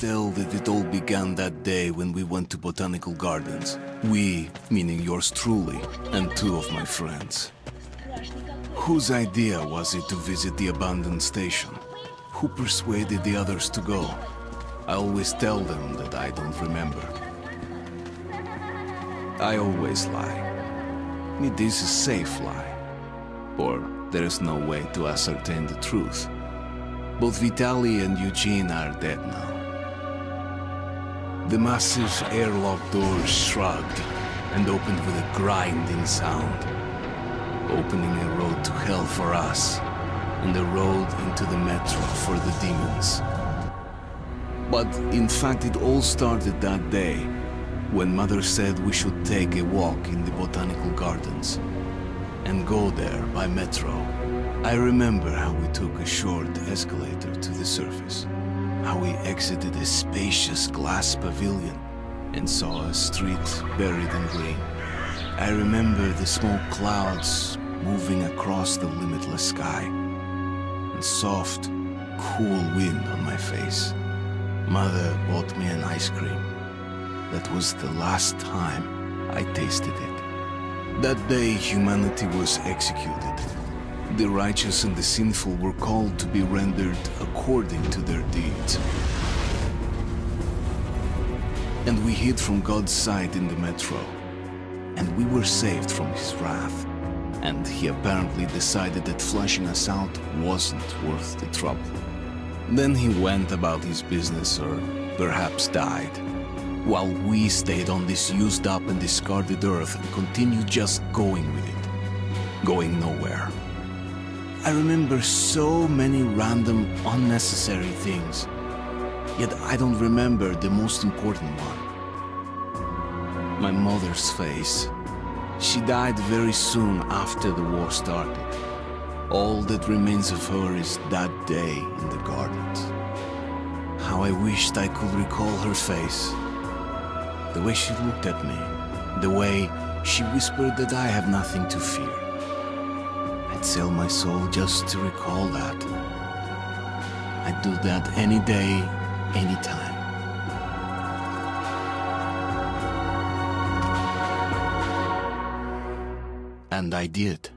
tell that it all began that day when we went to botanical gardens. We, meaning yours truly, and two of my friends. Whose idea was it to visit the abandoned station? Who persuaded the others to go? I always tell them that I don't remember. I always lie. It is a safe lie. Or there is no way to ascertain the truth. Both Vitaly and Eugene are dead now. The massive airlock doors shrugged and opened with a grinding sound, opening a road to hell for us and a road into the metro for the demons. But in fact, it all started that day when Mother said we should take a walk in the botanical gardens and go there by metro. I remember how we took a short escalator to the surface, how we exited a spacious glass pavilion and saw a street buried in green. I remember the smoke clouds moving across the limitless sky and soft, cool wind on my face. Mother bought me an ice cream. That was the last time I tasted it. That day, humanity was executed. The righteous and the sinful were called to be rendered according to their deeds. And we hid from God's sight in the metro. And we were saved from his wrath. And he apparently decided that flushing us out wasn't worth the trouble. Then he went about his business, or perhaps died, while we stayed on this used up and discarded earth and continued just going with it, going nowhere. I remember so many random, unnecessary things, yet I don't remember the most important one. My mother's face. She died very soon after the war started. All that remains of her is that day in the gardens. How I wished I could recall her face. The way she looked at me. The way she whispered that I have nothing to fear. I'd sell my soul just to recall that. I'd do that any day, any time. And I did.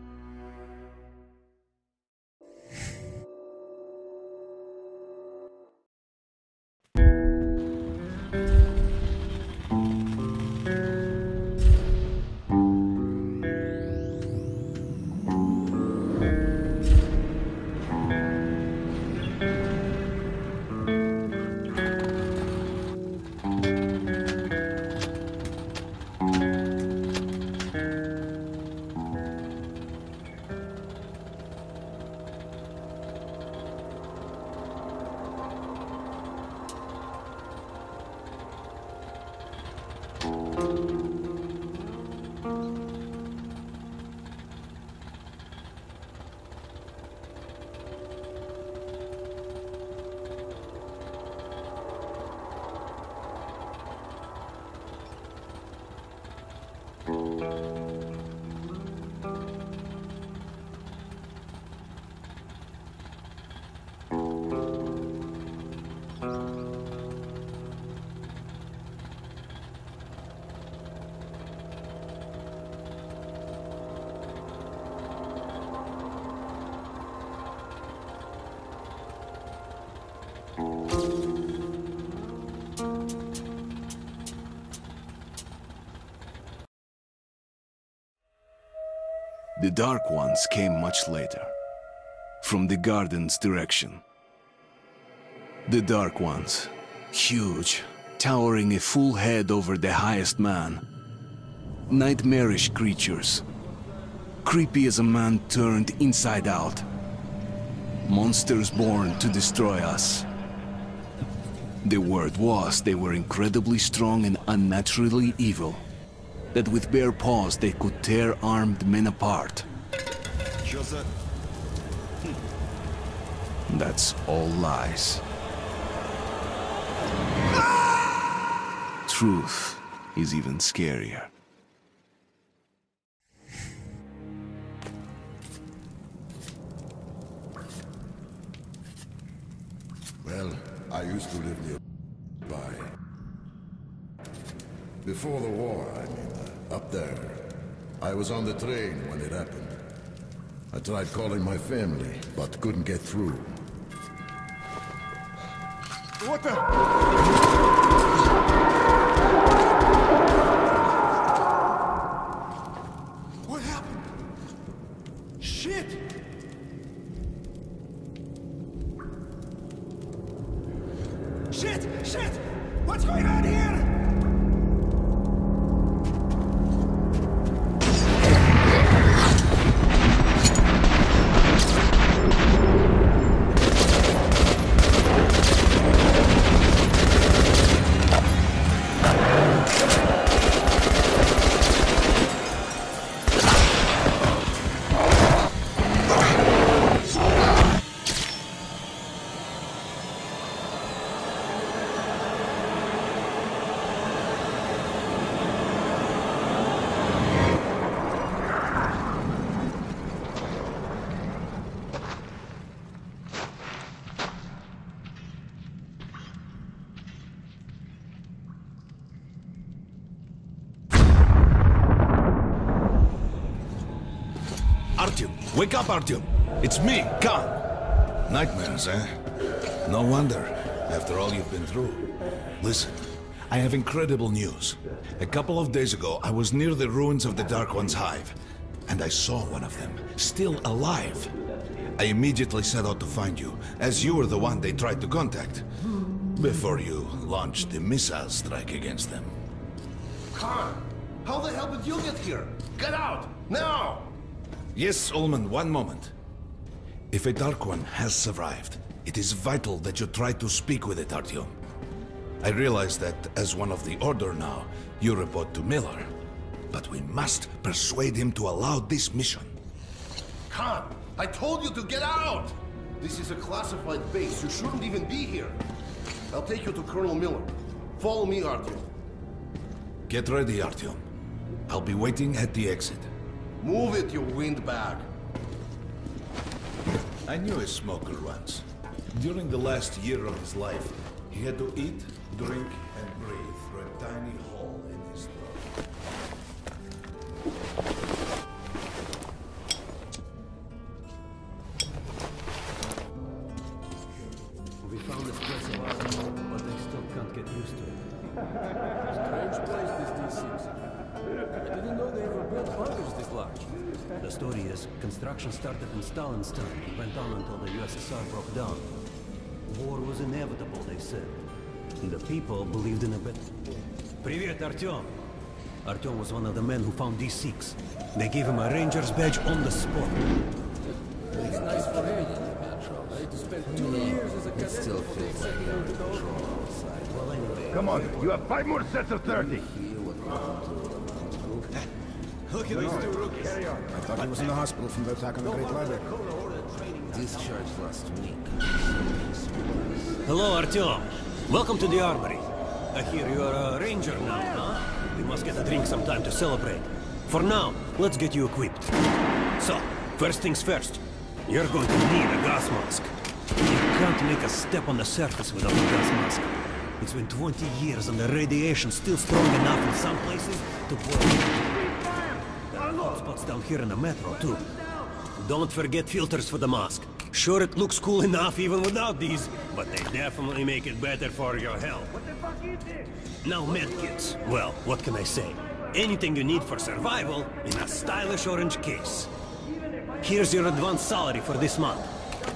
The Dark Ones came much later, from the garden's direction. The Dark Ones, huge, towering a full head over the highest man. Nightmarish creatures, creepy as a man turned inside out. Monsters born to destroy us. The word was they were incredibly strong and unnaturally evil. That with bare paws they could tear armed men apart. That's all lies. Truth is even scarier. Well, I used to live near. Before the war, I mean, up there. I was on the train when it happened. I tried calling my family, but couldn't get through. What the? What happened? Shit! Shit! Shit! What's going on here? Artyom, wake up, Artyom! It's me, Khan! Nightmares, eh? No wonder, after all you've been through. Listen, I have incredible news. A couple of days ago, I was near the ruins of the Dark One's hive, and I saw one of them, still alive. I immediately set out to find you, as you were the one they tried to contact, before you launched the missile strike against them. Khan, how the hell did you get here? Get out, now! Yes, Ullman, one moment. If a Dark One has survived, it is vital that you try to speak with it, Artyom. I realize that, as one of the Order now, you report to Miller. But we must persuade him to allow this mission. Khan, I told you to get out! This is a classified base. You shouldn't even be here. I'll take you to Colonel Miller. Follow me, Artyom. Get ready, Artyom. I'll be waiting at the exit. Move it, you windbag. I knew a smoker once. During the last year of his life, he had to eat, drink, and breathe through a tiny hole in his throat. We found this place a while ago, but I still can't get used to it. Strange place, this D6. I didn't know they ever built bunkers this large. The story is, construction started in Stalin's time and went on until the USSR broke down. War was inevitable, they said. And the people believed in a better... Привет, Artyom! Artyom was one of the men who found D6. They gave him a ranger's badge on the spot. It's nice for him. I had to spend 2 years as a cadet. It still feels like Well, anyway... Come on, you have 5 more sets of 30. Look at these two rookies. I thought he was in the hospital from the attack on the Great Library. Discharged last week. Hello, Artyom. Welcome to the Armory. I hear you're a ranger now, huh? We must get a drink sometime to celebrate. For now, let's get you equipped. So, first things first. You're going to need a gas mask. You can't make a step on the surface without a gas mask. It's been 20 years and the radiation's still strong enough in some places to boil. Spots down here in the metro, too. Don't forget filters for the mask. Sure, it looks cool enough even without these, but they definitely make it better for your health. What the fuck is this? Now medkits. Well, what can I say? Anything you need for survival in a stylish orange case. Here's your advance salary for this month.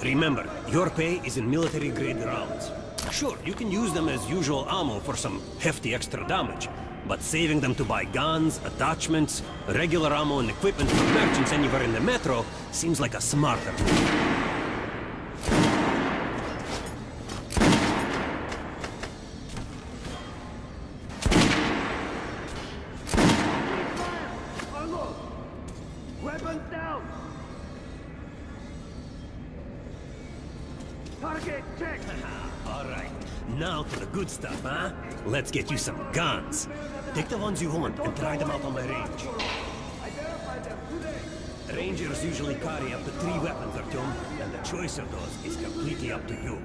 Remember, your pay is in military-grade rounds. Sure, you can use them as usual ammo for some hefty extra damage, but saving them to buy guns, attachments, regular ammo and equipment for merchants anywhere in the metro seems like a smarter move. Weapons down! Target check! All right, now to the good stuff, huh? Let's get you some guns. Take the ones you want and try them out on my range. Rangers usually carry up to 3 weapons, Artyom, and the choice of those is completely up to you.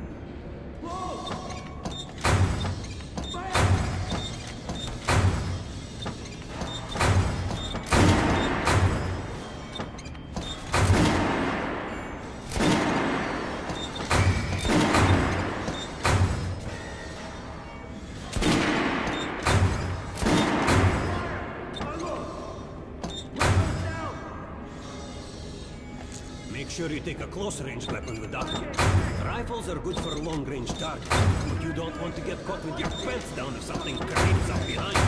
Make sure you take a close-range weapon with that. Rifles are good for long-range targets, but you don't want to get caught with your pants down if something creeps up behind you.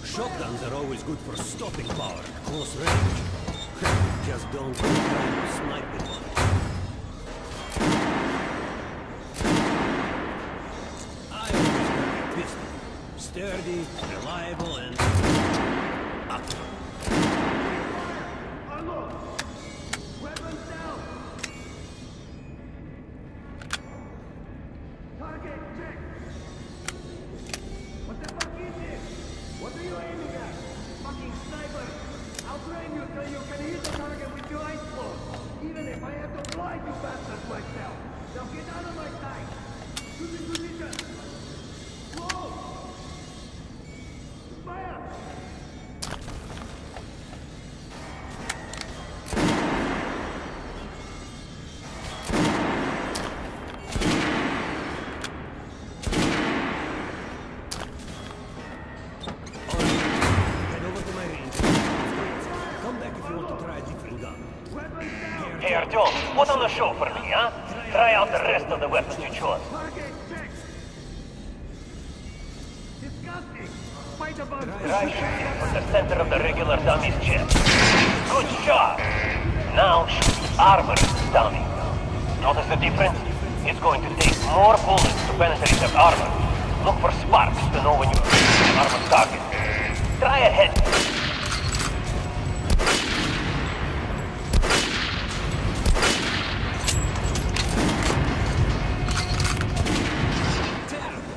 Shotguns are always good for stopping power at close range. Just don't go trying to snipe with one. I always carry a pistol. Sturdy, reliable, and accurate. Weapons down! Target check! What the fuck is this? What are you aiming at? Fucking sniper! I'll train you till you can hit the target with your eyes closed. Even if I have to blind you bastards myself. Now get out of my sight! Shooting position! Close! Fire! Hey Artyom, put on a show for me, huh? Try out the rest of the weapons you chose. Try shooting from the center of the regular dummy's chest. Good shot! Now shoot armored dummy. Notice the difference? It's going to take more bullets to penetrate the armor. Look for sparks to know when you reach the armored target. Try a head.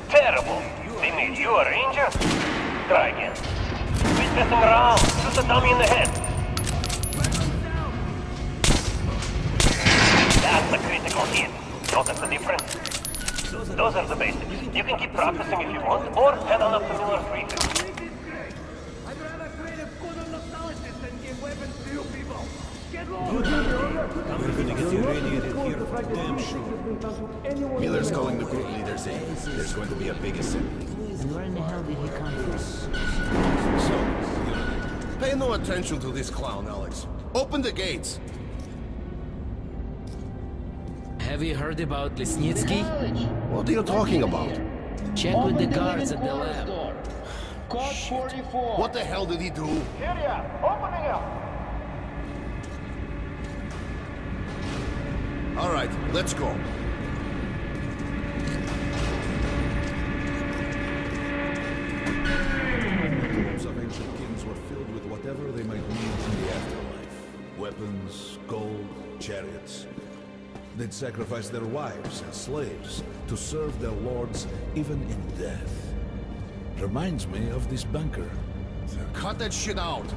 Terrible! They made you a ranger? Try again. Quit messing around. Shoot the dummy in the head. That's a critical hit. Notice the difference? Those are the basics. You can keep practicing if you want, or head on up to Miller's Redux. I'd rather trade a good nostalgist than give weapons to you people. Get low! I'm gonna get you radiated here for damn sure. Miller's calling the group leaders in. There's going to be a big assembly. And where in the hell did he come from? So, pay no attention to this clown, Alex. Open the gates. Have you heard about Lesnitsky? What are you talking about? Check with the guards at the lab. Code 44. What the hell did he do? Here ya! Opening up! All right, let's go. Tombs of ancient kings were filled with whatever they might need in the afterlife. Weapons, gold, chariots. They'd sacrifice their wives and slaves to serve their lords even in death. Reminds me of this bunker. Cut that shit out.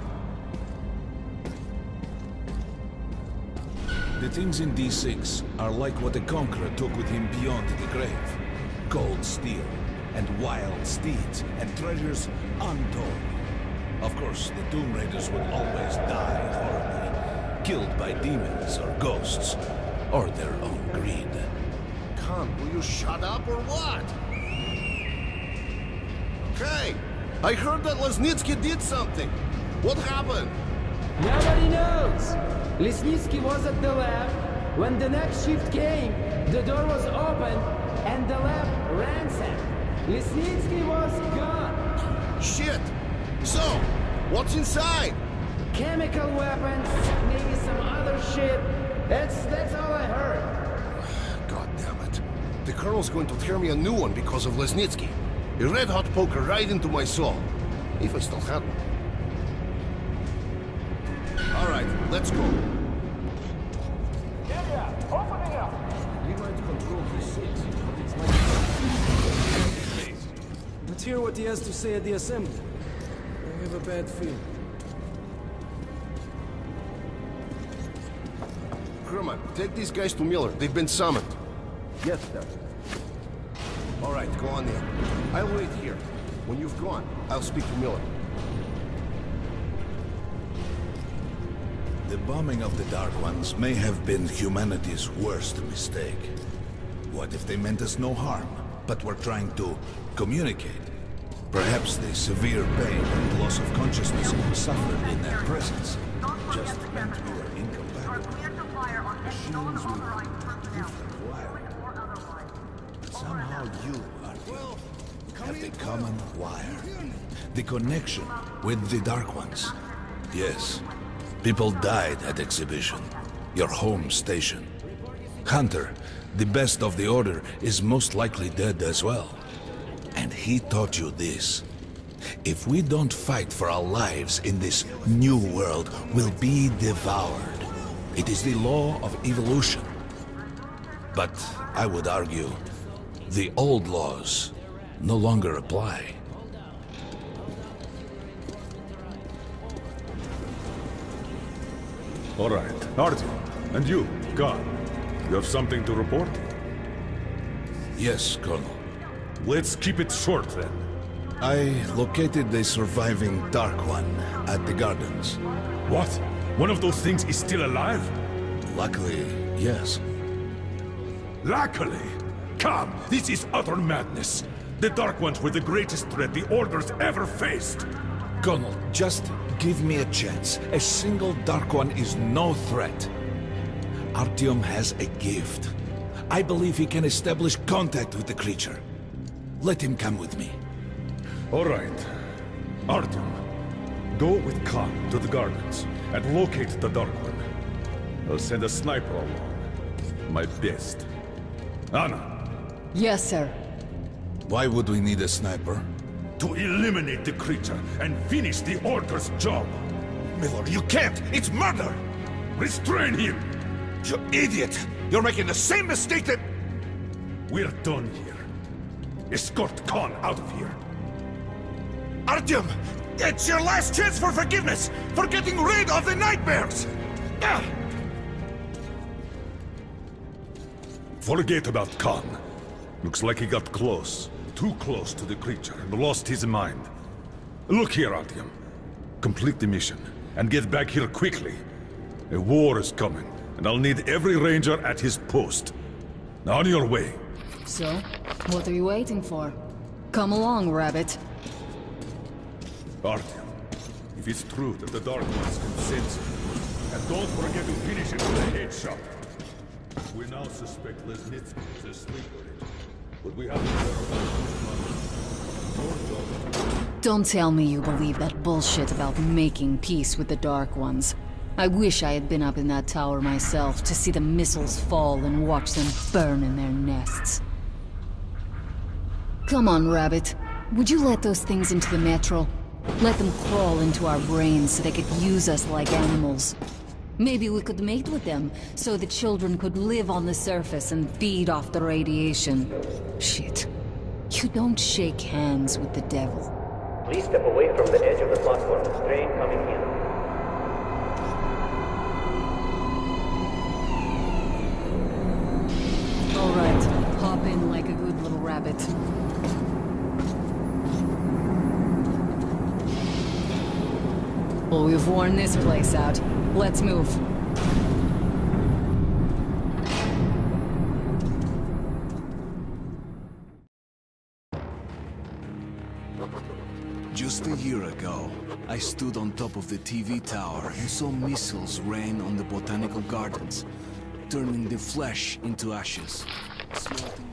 The things in D6 are like what the Conqueror took with him beyond the grave. Gold steel, and wild steeds, and treasures untold. Of course, the Tomb Raiders would always die horribly, killed by demons or ghosts, or their own greed. Khan, will you shut up or what? Hey, I heard that Lesnitsky did something. What happened? Nobody knows! Lesnitsky was at the lab. When the next shift came, the door was open and the lab ransacked. Lesnitsky was gone. Shit! So, what's inside? Chemical weapons, maybe some other shit. That's all I heard. God damn it. The Colonel's going to tear me a new one because of Lesnitsky. A red-hot poker right into my soul. If I still had one. All right, let's go. Area! Opening up! We might control D6, but it's like... Let's hear what he has to say at the assembly. I have a bad feeling. Kerman, take these guys to Miller. They've been summoned. Yes, sir. All right, go on in. I'll wait here. When you've gone, I'll speak to Miller. The bombing of the Dark Ones may have been humanity's worst mistake. What if they meant us no harm? but were trying to communicate. Perhaps the severe pain and loss of consciousness suffered in their presence just meant we were incompatible. Machines with different wiring. But somehow you, Artyom, have the common wire. The connection with the Dark Ones. Yes, people died at Exhibition, your home station. Hunter, the best of the Order, is most likely dead as well. And he taught you this. If we don't fight for our lives in this new world, we'll be devoured. It is the law of evolution. But I would argue, the old laws no longer apply. All right, Artyom, and you, Khan, you have something to report? Yes, Colonel. Let's keep it short, then. I located the surviving Dark One at the gardens. What? One of those things is still alive? Luckily, yes. Luckily? Come, this is utter madness. The Dark Ones were the greatest threat the Order's ever faced. Colonel, just give me a chance. A single Dark One is no threat. Artyom has a gift. I believe he can establish contact with the creature. Let him come with me. All right. Artyom, go with Khan to the gardens and locate the Dark One. I'll send a sniper along. My best. Anna. Yes, sir. Why would we need a sniper? To eliminate the creature and finish the Order's job. Miller, you can't! It's murder! Restrain him! You idiot! You're making the same mistake that... We're done here. Escort Khan out of here. Artyom! It's your last chance for forgiveness! For getting rid of the nightmares! Forget about Khan. Looks like he got close. Too close to the creature and lost his mind. Look here, Artyom. Complete the mission and get back here quickly. A war is coming, and I'll need every ranger at his post. On your way. So, what are you waiting for? Come along, Rabbit. Artyom, if it's true that the Dark Ones can sense it, and don't forget to finish it with a headshot. We now suspect Lesnitsky is asleep already, but we have to verify. Don't tell me you believe that bullshit about making peace with the Dark Ones. I wish I had been up in that tower myself to see the missiles fall and watch them burn in their nests. Come on, Rabbit. Would you let those things into the Metro? Let them crawl into our brains so they could use us like animals. Maybe we could mate with them, so the children could live on the surface and feed off the radiation. Shit. You don't shake hands with the devil. Please step away from the edge of the platform. Train coming in. All right, hop in like a good little rabbit. Well, we've worn this place out. Let's move. Just a year ago, I stood on top of the TV tower and saw missiles rain on the botanical gardens, turning the flesh into ashes. Smelting.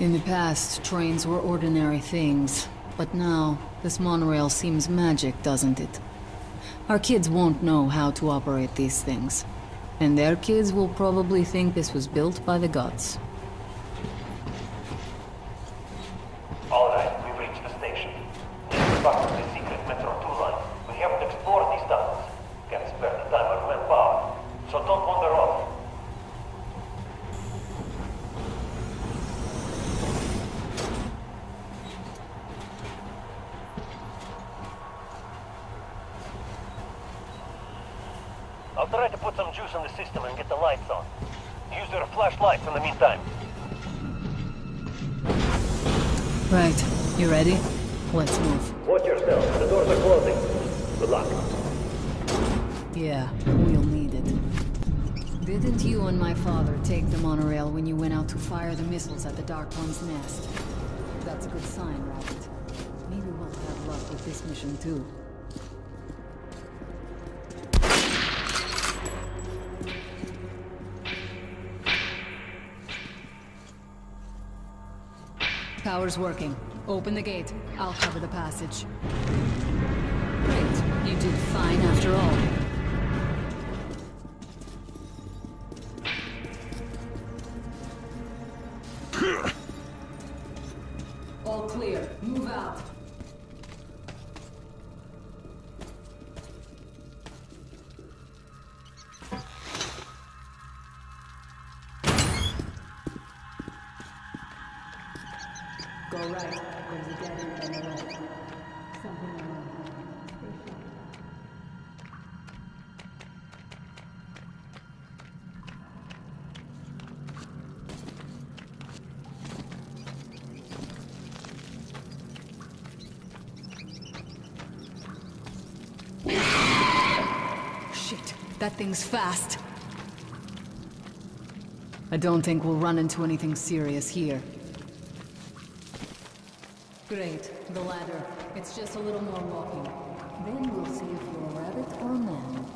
In the past, trains were ordinary things, but now, this monorail seems magic, doesn't it? Our kids won't know how to operate these things, and their kids will probably think this was built by the gods. All right, we've reached the station. Next part of the secret Metro 2 line. We have to explore these tunnels. Can't spare the time or manpower, so don't wander off. I'll try to put some juice in the system and get the lights on. Use your flashlights in the meantime. Right. You ready? Let's move. Watch yourself. The doors are closing. Good luck. Yeah, we'll need it. Didn't you and my father take the monorail when you went out to fire the missiles at the Dark One's nest? That's a good sign, Rabbit. Maybe we'll have luck with this mission too. Power's working. Open the gate. I'll cover the passage. Great. You did fine after all. All clear. Move out. Go right. There's a dead end on the left. Something wrong. Shit, that thing's fast. I don't think we'll run into anything serious here. Great, the ladder. It's just a little more walking. Then we'll see if you're a rabbit or a man.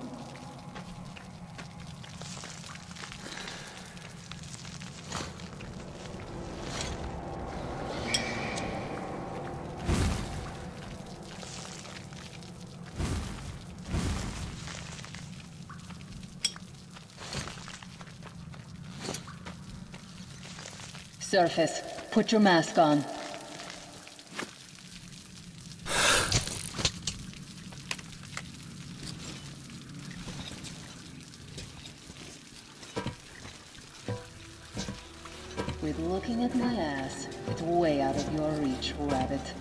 Surface, put your mask on. With looking at my ass, it's way out of your reach, Rabbit.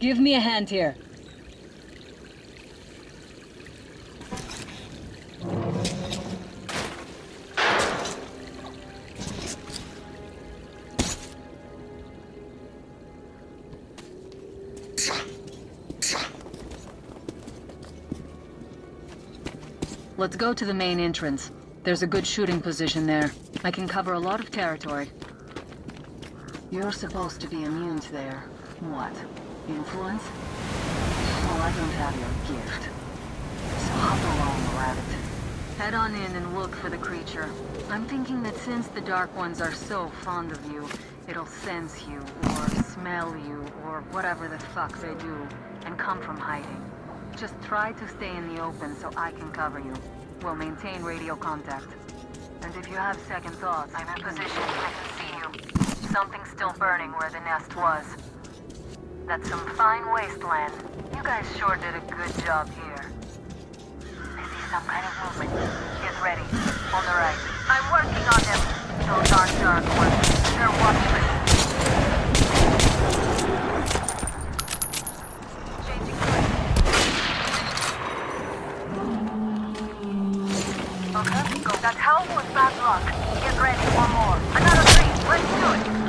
Give me a hand here. Let's go to the main entrance. There's a good shooting position there. I can cover a lot of territory. You're supposed to be immune to their... what? Influence? Well, I don't have your gift. So hop along, Rabbit. Head on in and look for the creature. I'm thinking that since the Dark Ones are so fond of you, it'll sense you, or smell you, or whatever the fuck they do, and come from hiding. Just try to stay in the open so I can cover you. We'll maintain radio contact. And if you have second thoughts, I'm in position. I can see you. Something's still burning where the nest was. That's some fine wasteland. You guys sure did a good job here. I see some kind of movement. Get ready. On the right. I'm working on them. Those aren't Dark Ones. They're watchmen. Changing course. Okay, go. That hell was bad luck. Get ready. One more. Another 3. Let's do it.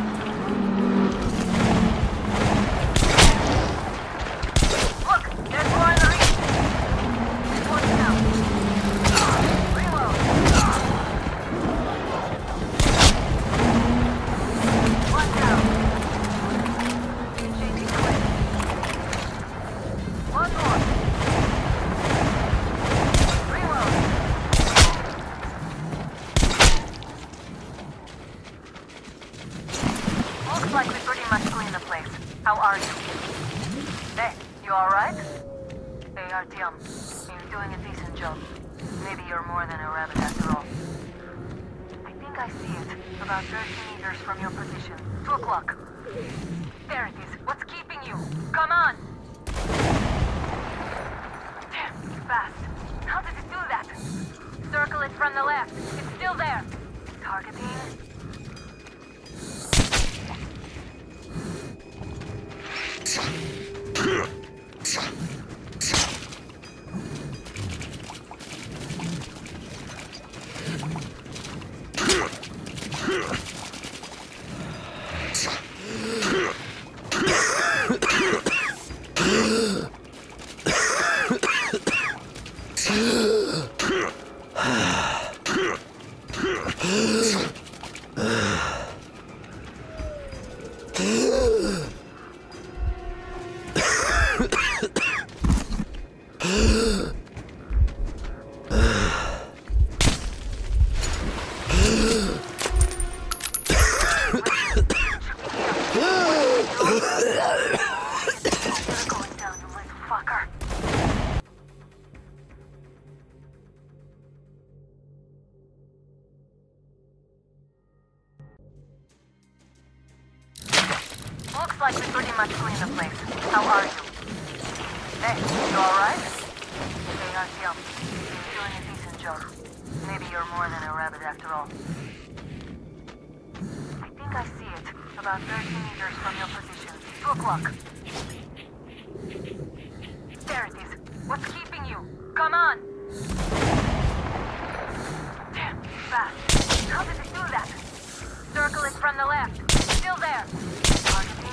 Targeting. Looks like we pretty much cleaned the place. How are you? Hey, you alright? Hey, RTL. You're doing a decent job. Maybe you're more than a rabbit after all. I think I see it. About 30 meters from your position. 2 o'clock. There it is. What's keeping you? Come on! Damn, fast. How did it do that? Circle it from the left. Still there. Targeting.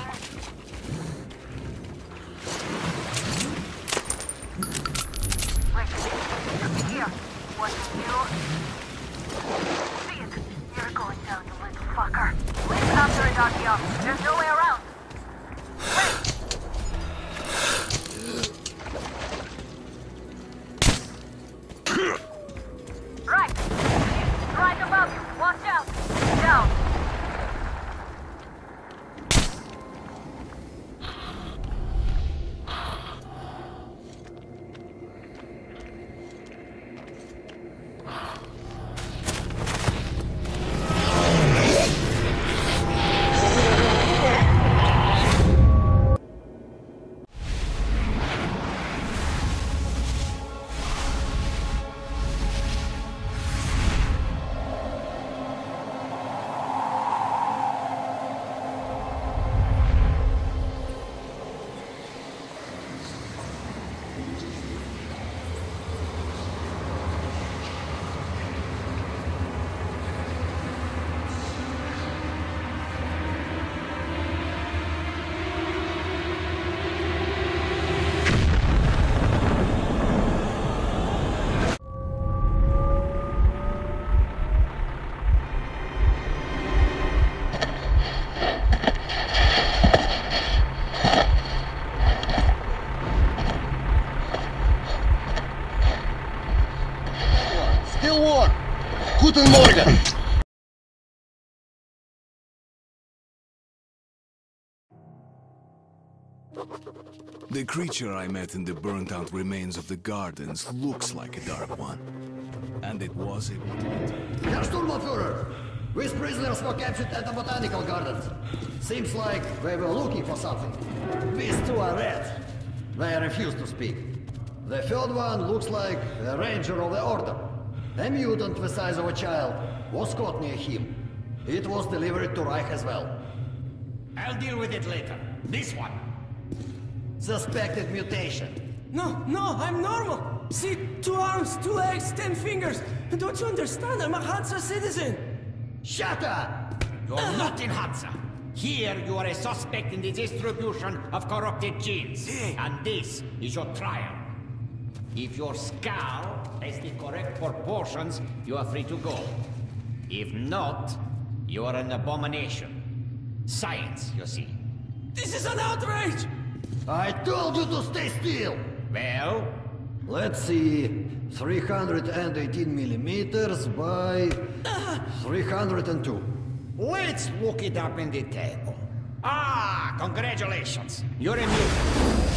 Wait, here. What's new? See it. You're going down, you little fucker. Let's capture it, RTL. There's no way around. Wait! Right! Right above you! Watch out! Down! Guten Morgen! The creature I met in the burnt-out remains of the gardens looks like a dark one. And it was able to enter. Herr Sturmführer! These prisoners were captured at the botanical gardens. Seems like they were looking for something. These two are red. They refuse to speak. The third one looks like a ranger of the order. A mutant the size of a child was caught near him. It was delivered to Reich as well. I'll deal with it later. This one. Suspected mutation. No, I'm normal. See, 2 arms, 2 legs, 10 fingers. Don't you understand? I'm a Hansa citizen. Shut up! You're not in Hansa. Here you are a suspect in the distribution of corrupted genes. And this is your trial. If your skull has the correct proportions, you are free to go. If not, you are an abomination. Science, you see. This is an outrage! I told you to stay still! Well? Let's see... 318 millimeters by... 302. Let's look it up in the table. Ah, congratulations. You're a mutant.